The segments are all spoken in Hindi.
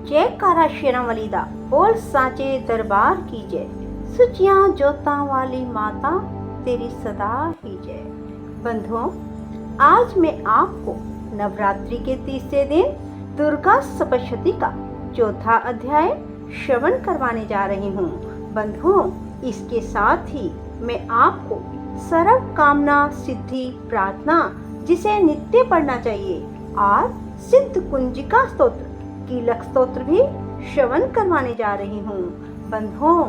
जयकारा शेरांवाली दा बोल साचे दरबार की जय। सुचियां जोतां वाली माता तेरी सदा ही जय। बंधुओं, आज मैं आपको नवरात्रि के तीसरे दिन दुर्गा सप्तशती का चौथा अध्याय श्रवण करवाने जा रही हूँ। बंधुओं, इसके साथ ही मैं आपको सर्व कामना सिद्धि प्रार्थना, जिसे नित्य पढ़ना चाहिए, और सिद्ध कुंजिका स्तोत्र कीलक स्तोत्र भी श्रवण करवाने जा रही हूँ। बंधुओं,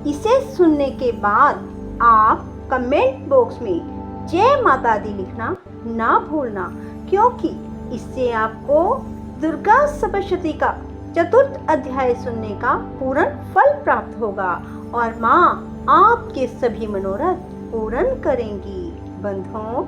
इसे सुनने के बाद आप कमेंट बॉक्स में जय माता दी लिखना ना भूलना, क्योंकि इससे आपको दुर्गा सप्तशती का चतुर्थ अध्याय सुनने का पूर्ण फल प्राप्त होगा और माँ आपके सभी मनोरथ पूर्ण करेंगी। बंधुओं,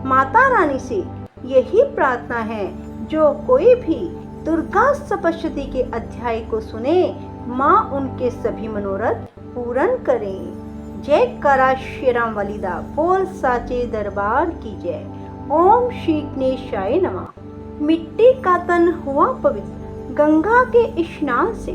माता रानी से यही प्रार्थना है, जो कोई भी दुर्गा सप्तशती के अध्याय को सुने, माँ उनके सभी मनोरथ पूर्ण करें। जयकारा शेरांवाली दा बोल साचे दरबार की जय। ओम श्री गणेशाय नमः। मिट्टी का तन हुआ पवित्र गंगा के स्नान से,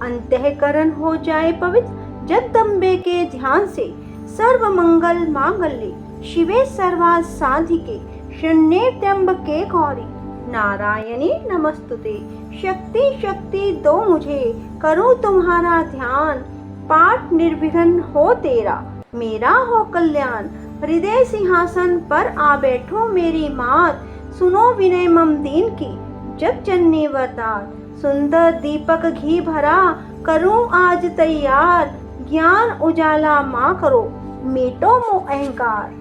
अंतःकरण हो जाए पवित्र जगदम्बे के ध्यान से। सर्व मंगल मांगल्ये शिवे सर्वार्थ साधिके, शरण्ये त्र्यंबके गौरी नारायणी नमस्तुते। शक्ति शक्ति दो मुझे, करूं तुम्हारा ध्यान। पाठ निर्विघ्न हो तेरा, मेरा हो कल्याण। हृदय सिंहासन पर आ बैठो मेरी मात, सुनो विनय मम दीन की जग जननी वरदान। सुंदर दीपक घी भरा करूं आज तैयार, ज्ञान उजाला माँ करो मेटो मोह अहंकार।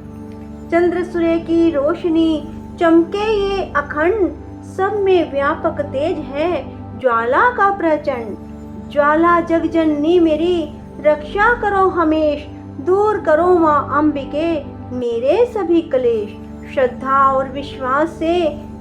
चंद्र सूर्य की रोशनी चमके ये अखंड, सब में व्यापक तेज है ज्वाला का प्रचंड। ज्वाला जग जननी मेरी रक्षा करो हमेश, दूर करो माँ अंबिके मेरे सभी क्लेश। श्रद्धा और विश्वास से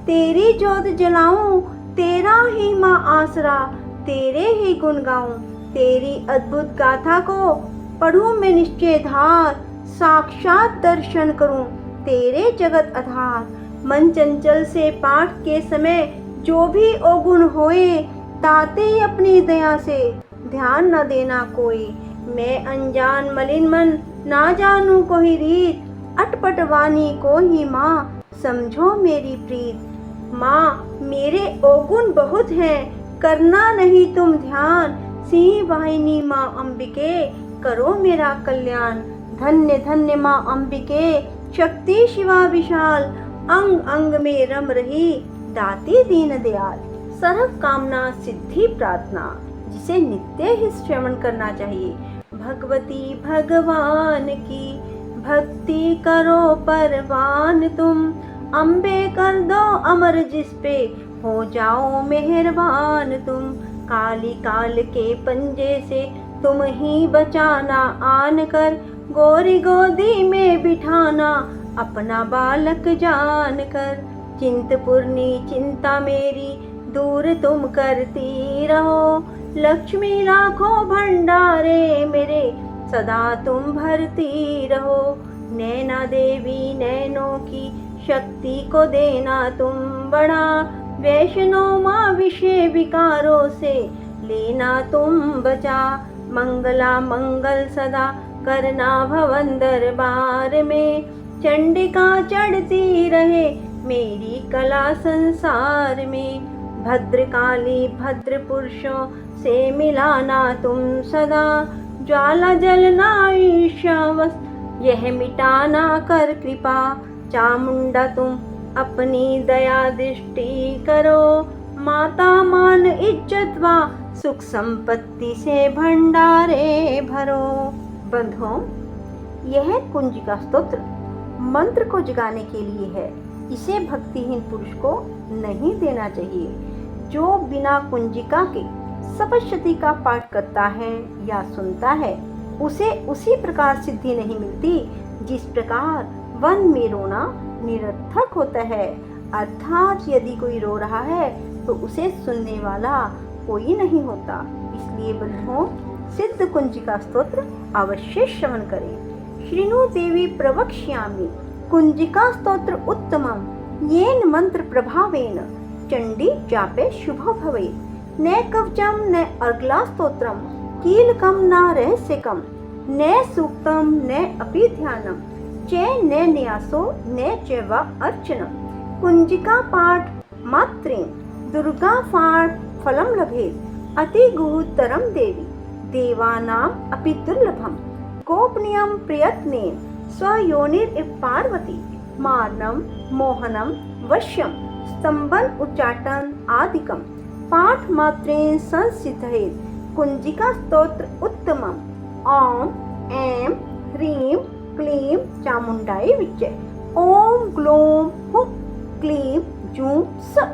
तेरी ज्योत जलाऊं, तेरा ही माँ आसरा तेरे ही गुण गाऊं। तेरी अद्भुत गाथा को पढ़ूं मैं निश्चय धार, साक्षात दर्शन करूं तेरे जगत आधार। मन चंचल से पाठ के समय जो भी अवगुण होए, ताते अपनी दया से ध्यान न देना कोई। मैं अनजान मलिन मन ना जानू कोई रीत, अटपट वाणी को ही माँ समझो मेरी प्रीत। माँ मेरे अवगुण बहुत हैं, करना नहीं तुम ध्यान। सिंह वाहिनी माँ अंबिके करो मेरा कल्याण। धन्य धन्य माँ अंबिके शक्ति शिवा विशाल, अंग अंग में रम रही दाती दीन दयाल। सर्व कामना सिद्धि प्रार्थना, जिसे नित्य ही श्रवण करना चाहिए। भगवती भगवान की भक्ति करो परवान तुम, अम्बे कर दो अमर जिस पे हो जाओ मेहरबान तुम। काली काल के पंजे से तुम ही बचाना आन कर, गोरी गोदी में बिठाना अपना बालक जान कर। चिंतपूर्णी चिंता मेरी दूर तुम करती रहो, लक्ष्मी लाखों भंडारे मेरे सदा तुम भरती रहो। नैना देवी नैनों की शक्ति को देना तुम बड़ा, वैष्णो माँ विषय विकारों से लेना तुम बचा। मंगला मंगल सदा करना भवन दरबार में, चंडिका चढ़ती रहे मेरी कला संसार में। भद्रकाली भद्र पुरुषों से मिलाना तुम सदा, ज्वाला जलना ईर्ष्यावश यह मिटाना कर कृपा। चामुंडा तुम अपनी दया दृष्टि करो, माता मान इज्जत व सुख संपत्ति से भंडारे भरो। बंधुओं, यह कुंजिका स्तोत्र मंत्र को जगाने के लिए है। इसे भक्तिहीन पुरुष को नहीं देना चाहिए। जो बिना कुंजिका के सप्तशती का पाठ करता है या सुनता है, उसे उसी प्रकार सिद्धि नहीं मिलती जिस प्रकार वन में रोना निरर्थक होता है। अर्थात यदि कोई रो रहा है तो उसे सुनने वाला कोई नहीं होता। इसलिए बंधुओं, सिद्ध कुंजिका स्तोत्र अवश्य श्रवण करें। श्रीनु देवी प्रवक्ष्यामि कुंजिका स्तोत्र उत्तमं, येन मंत्र प्रभावेन चंडी जापे शुभ भवे। न कवचम न अर्गला स्तोत्रम कीलकम न रहस्यकम न सूक्तम न अपि ध्यानम चे न न्यासो न च वा अर्चनम। कुंजिका पाठ मात्रेण दुर्गा पाठ फलम लभेत अति गुहुतरम देवी देवानाम अपि दुर्लभम। गोपनीयम प्रयत्नेन स्वयोनिरिव पार्वती मारणम मोहनम वश्यम स्तंभन उच्चाटन आदिकम। पाठ मात्रेण संसिद्धेत कुंजिका स्तोत्र उत्तमम। ओम ऐं ह्रीं क्लीं चामुंडाई विच्चे। ओम ग्लोम हुं क्लीं जूं स।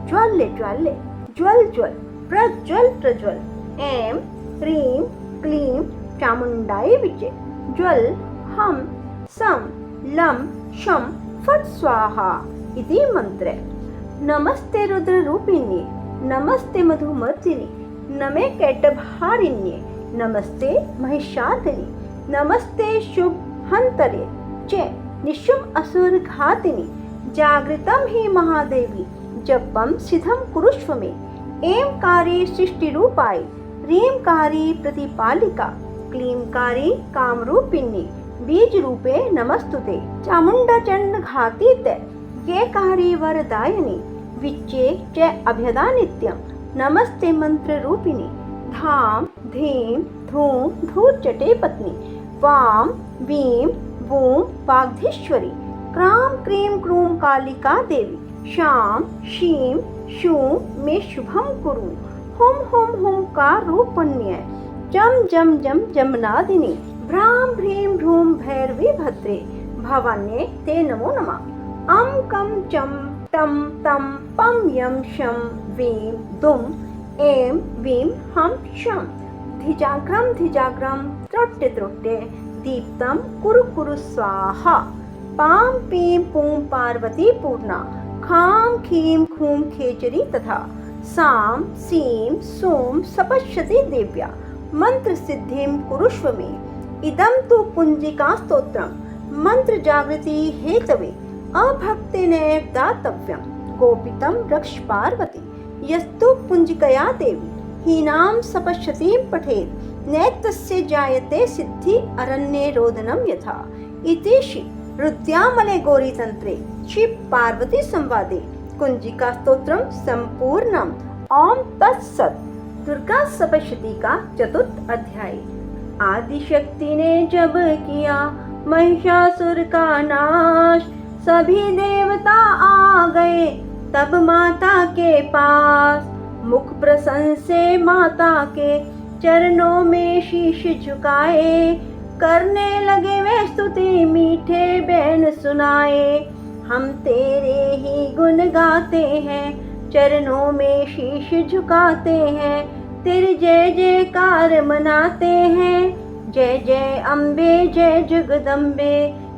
ज्वाल्य ज्वाल्य ज्वल ज्वल प्रज्वल प्रज्वल। ऐं ह्रीं क्लीं चामुंडाई विच्चे। ज्वल हम सम लं शम फट स्वाहा इति मंत्र। नमस्ते रुद्र रूपिण्ये नमस्ते मधुमर्दिनि नमे कैटभारिण्ये नमस्ते महिषादिनि नमस्ते शुभ हंतरे च निशुम असुर घातिनि। जागृतं हि महादेवी जपम सिद्धम कुरुष्व मे। ऐंकारी सृष्टि रूपाय ह्रींकारी प्रतिपालिका क्लींकारी कामरूपिणी बीज रूपे नमस्तुते। चामुंडा चंड घाती ते ये कारी वरदायिनी विच्चे च अभ्यदा नित्यम। नमस्ते मंत्र रूपिणी धाम धीम धूम धूर्चटे पत्नी वाम Vim वूम वाग्धीश्वरी cram cream क्रूम Kalika Devi. शाम शीम शूम मे शुभम कुरु। हुम हुम हुंकार रूपण्य जम जम जम जमनादिनी। भ्राम भ्रीम भ्रूम भैरवी भद्रे भवान्ये ते नमो नमः। अम कम चम टम तम पम यम शम वीम दुम ऐं वीम हम शम। धिजाग्रम त्रोट्टे त्रोट्टे दीप्तम कुरु कुरु स्वाहा। पाम पीम पूम पार्वती पूर्णा खाम खीम खूम खेचरी तथा। साम सीम सोम सपश्यति देव्या मंत्र सिद्धिम कुरुष्व मे। इदं तु कुंजिका स्तोत्रम मंत्र जागृति हेतवे अभक्तेनैव दातव्यम। गोपितं रक्ष पार्वती यस्तु कुंजिकया देवी हीनां सपश्यतीं पठेत् नैतस्य जायते सिद्धि अरण्ये रोदनं यथा। इति श्री रुद्यामले गौरीतंत्रे श्री पार्वती संवादे कुंजिका स्तोत्रम संपूर्णम। ओम तत्सत। दुर्गा सप्तशती का चतुर्थ अध्याय। आदिशक्ति ने जब किया महिषासुर का नाश सभी देवता आ गए तब माता के पास। मुख प्रसन्न से माता के चरणों में शीश झुकाए करने लगे वे स्तुति मीठे बैन सुनाए। हम तेरे ही गुण गाते हैं चरणों में शीश झुकाते हैं तेरे जय जयकार मनाते हैं। जय जय अम्बे जय जगदम्बे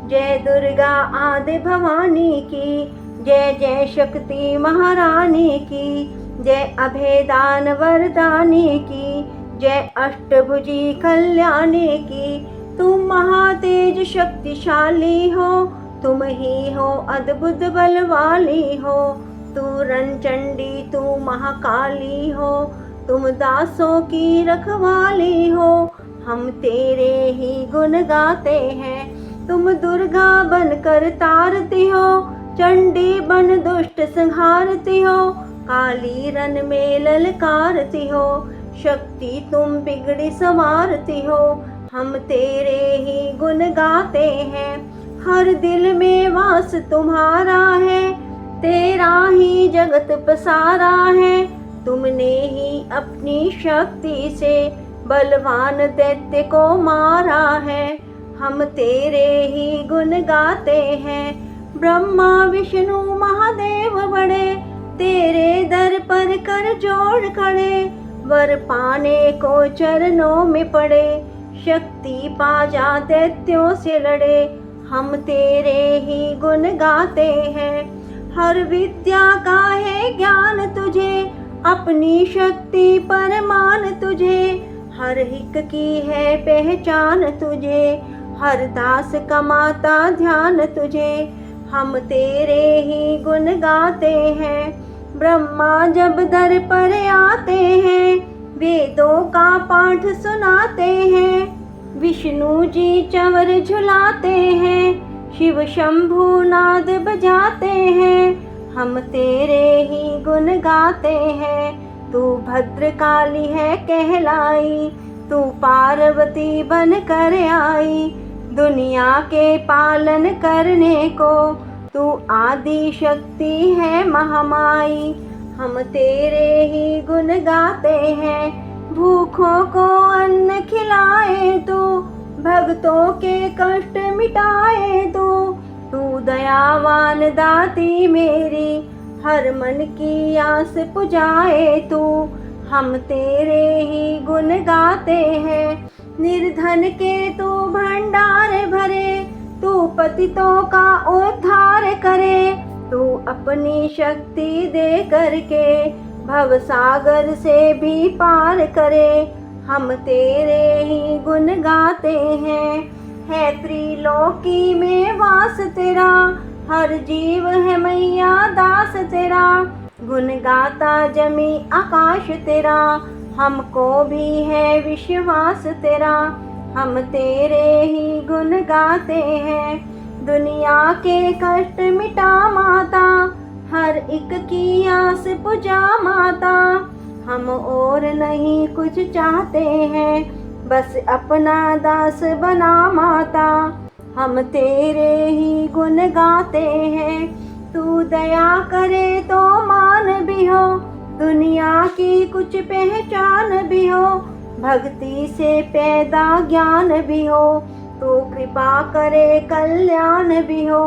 जय दुर्गा आदि भवानी की। जय जय शक्ति महारानी की। जय अभेदान वरदानी की। जय अष्टभुजी कल्याणी की। तुम महातेज शक्तिशाली हो तुम ही हो अद्भुत बल वाली हो। तू रणचंडी तू महाकाली हो तुम दासों की रखवाली हो। हम तेरे ही गुण गाते हैं तुम दुर्गा बनकर तारती हो। चंडी बन दुष्ट संहारती हो काली रन में ललकारती हो। शक्ति तुम बिगड़ी संवारती हो हम तेरे ही गुण गाते हैं। हर दिल में वास तुम्हारा है तेरा ही जगत पसारा है। तुमने ही अपनी शक्ति से बलवान दैत्य को मारा है। हम तेरे ही गुण गाते हैं। ब्रह्मा विष्णु महादेव बड़े तेरे दर पर कर जोड़ खड़े। वर पाने को चरणों में पड़े शक्ति पा जा दैत्यों से लड़े। हम तेरे ही गुण गाते हैं। हर विद्या का है ज्ञान तुझे अपनी शक्ति पर मान तुझे। हर हिक की है पहचान तुझे हर दास कमाता ध्यान तुझे। हम तेरे ही गुण गाते हैं। ब्रह्मा जब दर पर आते हैं, वेदों का पाठ सुनाते हैं। विष्णु जी चंवर झुलाते हैं, शिव शंभु नाद बजाते हैं। हम तेरे ही गुण गाते हैं। तू भद्रकाली है कहलाई, तू पार्वती बन कर आई। दुनिया के पालन करने को तू आदि शक्ति है महामाई। हम तेरे ही गुण गाते हैं। भूखों को अन्न खिलाए तू, भक्तों के कष्ट मिटाए तू दयावान दाती मेरी, हर मन की आस पुजाए तू। हम तेरे ही गुण गाते हैं। निर्धन के तू भंडार भरे, तू पतितों का उद्धार करे। तू अपनी शक्ति दे करके भव सागर से भी पार करे। हम तेरे ही गुण गाते हैं। है त्रिलोकी में वास तेरा, हर जीव है मैया दास तेरा। गुण गाता जमी आकाश तेरा, हमको भी है विश्वास तेरा। हम तेरे ही गुण गाते हैं। दुनिया के कष्ट मिटा माता, हर एक की आस पुजा माता। हम और नहीं कुछ चाहते हैं, बस अपना दास बना माता। हम तेरे ही गुण गाते हैं। तू दया करे तो मान भी हो, दुनिया की कुछ पहचान भी हो। भक्ति से पैदा ज्ञान भी हो, तो कृपा करे कल्याण भी हो।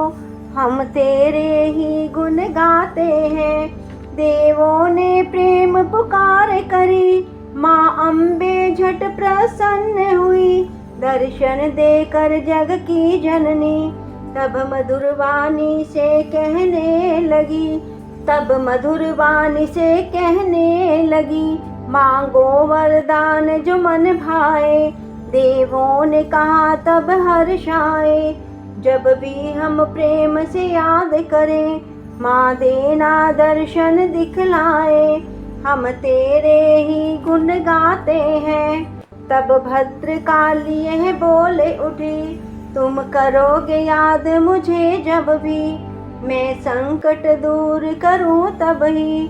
हम तेरे ही गुण गाते हैं। देवों ने प्रेम पुकार करी, माँ अम्बे झट प्रसन्न हुई। दर्शन देकर जग की जननी, तब मधुर वाणी से कहने लगी। तब मधुर वाणी से कहने लगी, मांगो वरदान जो मन भाए। देवों ने कहा तब हर्षाए, जब भी हम प्रेम से याद करें, माँ देना दर्शन दिखलाए। हम तेरे ही गुण गाते हैं। तब भद्रकाली यह बोले उठी, तुम करोगे याद मुझे जब भी, मैं संकट दूर करूं तब ही।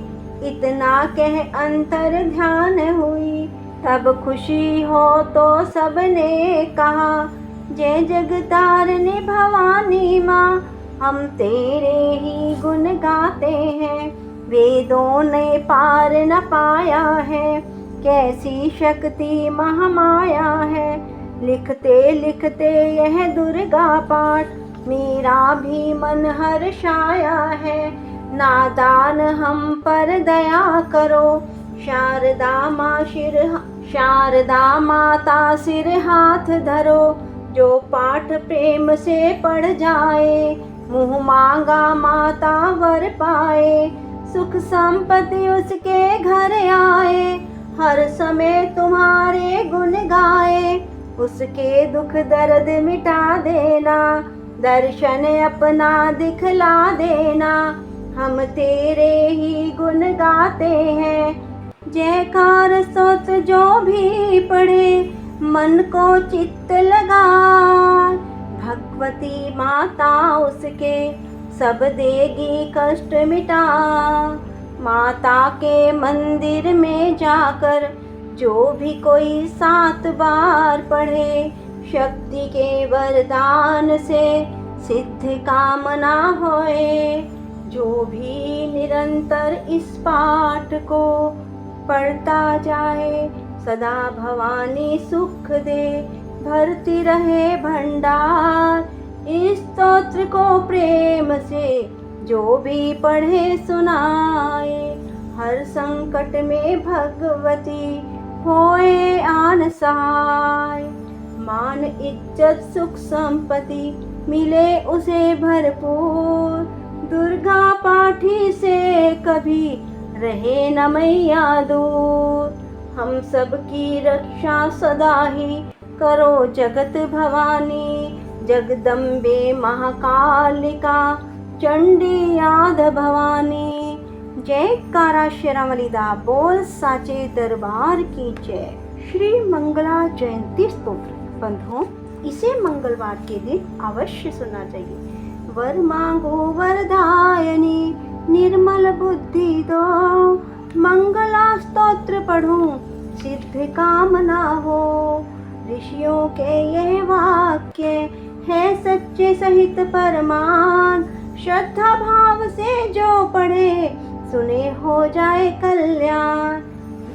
इतना कह अंतर ध्यान हुई, तब खुशी हो तो सबने कहा, जय जगतारिणी भवानी माँ। हम तेरे ही गुण गाते हैं। वेदों ने पार न पाया है, कैसी शक्ति महामाया है। लिखते लिखते यह दुर्गा पाठ, मेरा भी मन हर्षाया है। नादान हम पर दया करो, शारदा माता सिर हाथ धरो। जो पाठ प्रेम से पढ़ जाए, मुँह मांगा माता वर पाए। सुख संपत्ति उसके घर आए, हर समय तुम्हारे गुण गाए। उसके दुख दर्द मिटा देना, दर्शन अपना दिखला देना। हम तेरे ही गुण गाते हैं। जयकार स्तोत्र जो भी पढ़े, मन को चित्त लगा। भगवती माता उसके सब देगी कष्ट मिटा। माता के मंदिर में जाकर जो भी कोई 7 बार पढ़े, शक्ति के वरदान से सिद्ध कामना होए। जो भी निरंतर इस पाठ को पढ़ता जाए, सदा भवानी सुख दे, भरती रहे भंडार। इस स्तोत्र को प्रेम से जो भी पढ़े सुनाए, हर संकट में भगवती होए आन सहाय। मान इज्जत सुख संपत्ति मिले उसे भरपूर। दुर्गा पाठी से कभी रहे न मैया दूर। हम सबकी रक्षा सदा ही करो जगत भवानी। जगदम्बे महाकालिका चंडी याद भवानी। जयकारा शेरावलीदा बोल साचे दरबार की जय। श्री मंगला जयंती स्तोत्र। बंधुओं, इसे मंगलवार के दिन अवश्य सुनना चाहिए। वर मांगो वरदायनी निर्मल बुद्धि दो, मंगला स्तोत्र पढ़ूं सिद्ध कामना हो। ऋषियों के ये वाक्य है सच्चे सहित परमान, श्रद्धा भाव से जो पढ़े सुने हो जाए कल्याण।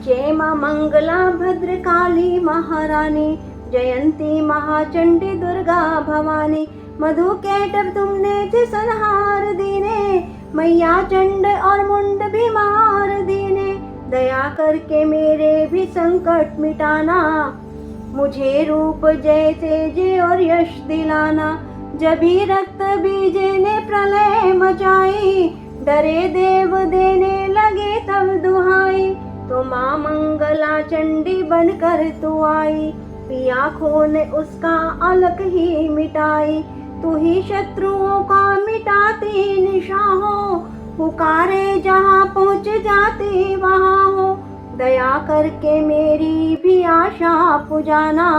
जय माँ मंगला भद्रकाली महारानी, जयंती महाचंडी दुर्गा भवानी। मधु कैटभ तुमने थे संहार दीने, मैया चंड और मुंड भी मार दीने। दया करके मेरे भी संकट मिटाना, मुझे रूप जय तेज और यश दिलाना। जभी रक्त बीज ने प्रलय मचाई, डरे देव देने लगे तब दुहाई। तो माँ मंगला चंडी बनकर तू आई, पिया खून उसका अलग ही मिटाई। तू ही शत्रुओं का मिटाती निशा हो, पुकारे जहाँ पहुँच जाती वहाँ हो। दया करके मेरी भी आशा पुजाना,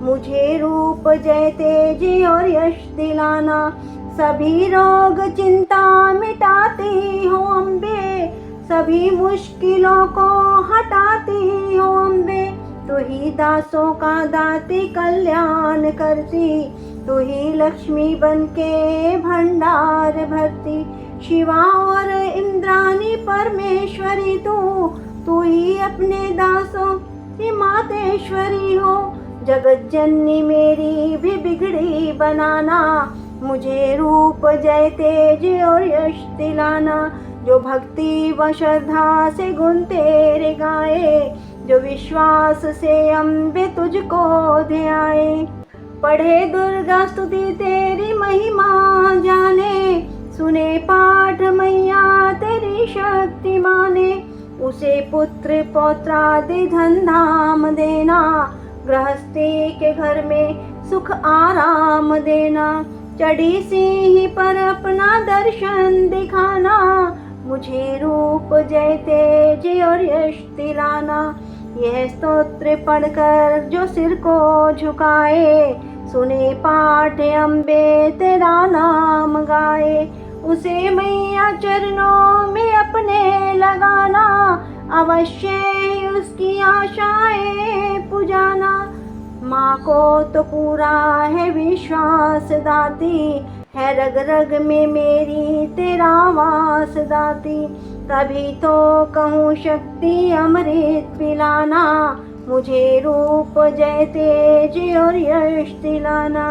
मुझे रूप जय तेज और यश दिलाना। सभी रोग चिंता मिटाती हो अम्बे, सभी मुश्किलों को हटाती हो अम्बे। तू ही दासों का दाती कल्याण करती, तू ही लक्ष्मी बनके भंडार भरती। शिवा और इंद्राणी परमेश्वरी तू ही अपने दासों की मातेश्वरी हो। जगत जननी मेरी भी बिगड़ी बनाना, मुझे रूप जय तेज और यश दिलाना। जो भक्ति व श्रद्धा से गुण तेरे गाए, जो विश्वास से अम्बे तुझको ध्याए। पढ़े दुर्गा स्तुति तेरी महिमा जाने, सुने पाठ मैया तेरी शक्ति माने। उसे पुत्र पौत्रादि धन धाम देना, गृहस्थी के घर में सुख आराम देना। चढ़ी सिंह पर अपना दर्शन दिखाना, मुझे रूप जय तेज और यश दिलाना। यह स्तोत्र पढ़कर जो सिर को झुकाए, सुने पाठ अम्बे तेरा नाम गाए। उसे मैया चरणों में अपने लगाना, अवश्य उसकी आशाएं पुजाना। माँ को तो पूरा है विश्वास दाती, है रग रग में मेरी तेरा वास दाती। तभी तो कहूँ शक्ति अमृत पिलाना, मुझे रूप जय तेज और यश दिलाना।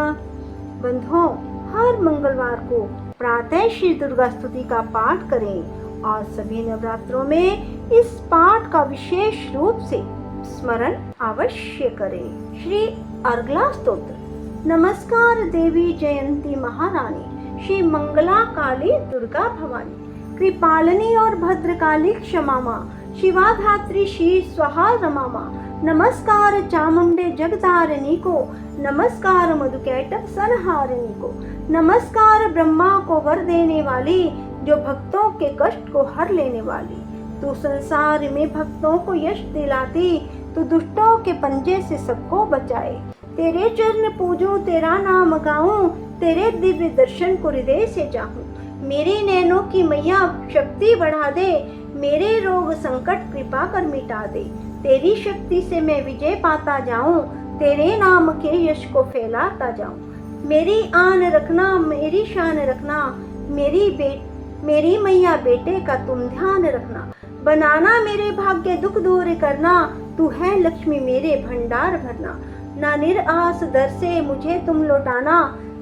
बंधुओं, हर मंगलवार को प्रातः श्री दुर्गा स्तुति का पाठ करें और सभी नवरात्रों में इस पाठ का विशेष रूप से स्मरण अवश्य करें। श्री अर्गला स्तोत्र। नमस्कार देवी जयंती महारानी, श्री मंगला काली दुर्गा भवानी। कृपालिनी और भद्रकाली क्षमा माँ, शिवा धात्री श्री स्वाहा रमा माँ। नमस्कार चामुंडे जगदारिणी को, नमस्कार मधुकैटभ संहारिणी को। नमस्कार ब्रह्मा को वर देने वाली, जो भक्तों के कष्ट को हर लेने वाली। तू संसार में भक्तों को यश दिलाती, तू दुष्टों के पंजे से सबको बचाए। तेरे चरण पूजूं, तेरा नाम गाऊं, तेरे दिव्य दर्शन को हृदय से चाहूं। मेरी नैनों की मैया शक्ति बढ़ा दे, मेरे रोग संकट कृपा कर मिटा दे। तेरी शक्ति से मैं विजय पाता जाऊं, तेरे नाम के यश को फैलाता जाऊं। मेरी आन रखना, मेरी शान रखना, मेरी मैया बेटे का तुम ध्यान रखना। बनाना मेरे भाग्य दुख दूर करना, तू है लक्ष्मी मेरे भंडार भरना। ना निराश दर से मुझे तुम लौटाना,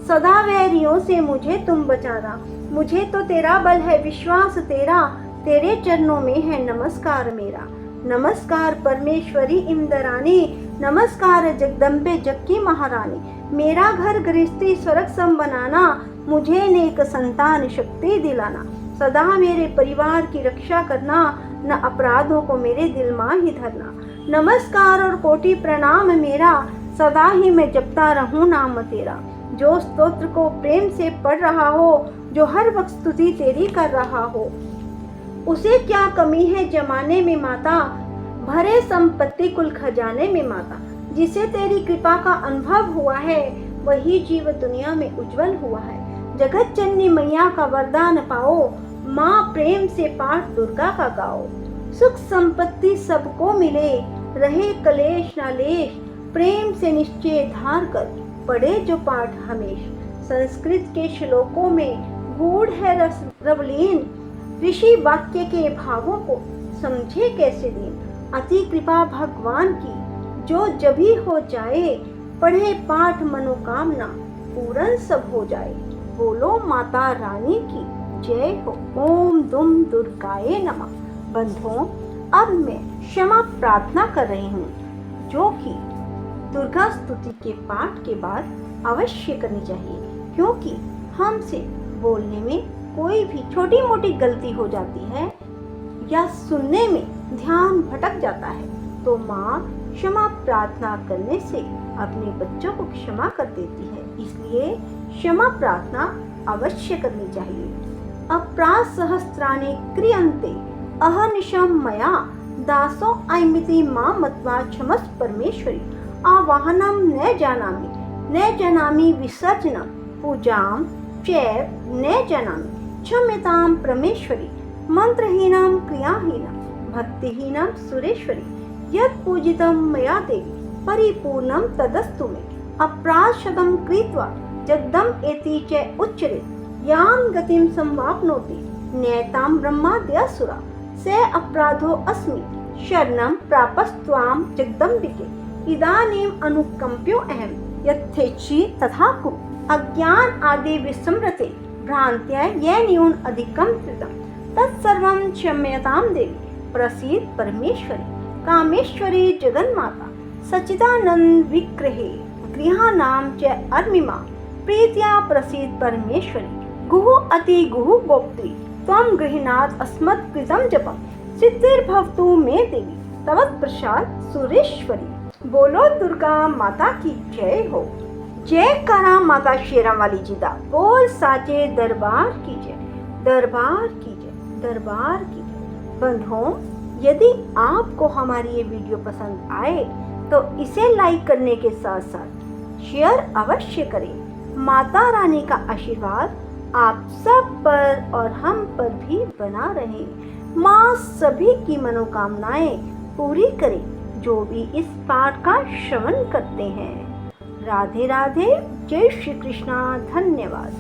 सदा वैरियों से मुझे तुम बचाना। मुझे तो तेरा बल है विश्वास तेरा, तेरे चरणों में है नमस्कार मेरा। नमस्कार परमेश्वरी इंद्राणी, नमस्कार जगदम्बे जग की महारानी। मेरा घर गृहस्थी स्वर्ग सम बनाना, मुझे नेक संतान शक्ति दिलाना। सदा मेरे परिवार की रक्षा करना, न अपराधों को मेरे दिल में ही धरना। नमस्कार और कोटि प्रणाम मेरा, सदा ही मैं जपता रहूं नाम तेरा। जो स्तोत्र को प्रेम से पढ़ रहा हो, जो हर वक्त स्तुति तेरी कर रहा हो, उसे क्या कमी है जमाने में माता, भरे संपत्ति कुल खजाने में माता। जिसे तेरी कृपा का अनुभव हुआ है, वही जीव दुनिया में उज्जवल हुआ है। जगत जननी मैया का वरदान पाओ, माँ प्रेम से पाठ दुर्गा का गाओ। सुख संपत्ति सबको मिले, रहे कलेश नालेश, प्रेम से निश्चय धार कर पढ़े जो पाठ हमेश। संस्कृत के श्लोकों में गूढ़ है रस रवलीन, ऋषि वाक्य के भावों को समझे कैसे दीन। अति कृपा भगवान की जो जभी हो जाए, पढ़े पाठ मनोकामना पूर्ण सब हो जाए। बोलो माता रानी की जय हो। ओम दुम दुर्गाए नमः। बंधुओं, अब मैं क्षमा प्रार्थना कर रही हूँ, जो कि दुर्गा स्तुति के पाठ के बाद अवश्य करनी चाहिए, क्योंकि हमसे बोलने में कोई भी छोटी मोटी गलती हो जाती है या सुनने में ध्यान भटक जाता है, तो माँ क्षमा प्रार्थना करने से अपने बच्चों को क्षमा कर देती है। इसलिए क्षमा प्रार्थना अवश्य करनी चाहिए। अपराध सहस्राणि क्रियन्ते अहर्निशं मया, दासो अयमिति मां मत्वा क्षमस्व परमेश्वरी। आवाहनं न जानामि विसर्जनं, पूजां चैव न जानामि क्षम्यतां परमेश्वरी। मंत्रहीनं क्रियाहीनं भक्तिहीनं सुरेश्वरी। यत् पूजितं मया देवी परिपूर्णं तदस्तु मे। अपराधशतं कृत्वा जगदम् एति च उच्यते, यां गतिं संवाप्नोति नैतां ब्रह्माद्यसुरा। से अपराधो अस्मि शरणं प्रापस्त्वां जगदम्बिके। इदानीम् अनुकंप्यो अहं यथेच्छि तथा कुरु। अज्ञान आदि विस्मृते भ्रांत्या ये न्यून अधिकं कृतं, तत्सर्वं क्षम्यतां देवी प्रसीद परमेश्वरी। कामेश्वरी जगन्माता सच्चिदानंद विग्रहे गृहाणां च अर्मिमा, प्रीत्या प्रसीद परमेश्वरी। गुः अति गुः गोप्त्री त्वं गृह्णात् अस्मत्कृतं जपं, सिद्धिर्भवतु मे देवी तव प्रसाद सुरेश्वरी। बोलो दुर्गा माता की जय हो। जय करा माता शेरा वाली जी दा। बोल साचे दरबार की जय, दरबार की जय, दरबार की जय। बंधुओं, यदि आपको हमारी ये वीडियो पसंद आए तो इसे लाइक करने के साथ साथ शेयर अवश्य करें। माता रानी का आशीर्वाद आप सब पर और हम पर भी बना रहे। माँ सभी की मनोकामनाएं पूरी करे जो भी इस पाठ का श्रवण करते हैं। राधे राधे। जय श्री कृष्णा। धन्यवाद।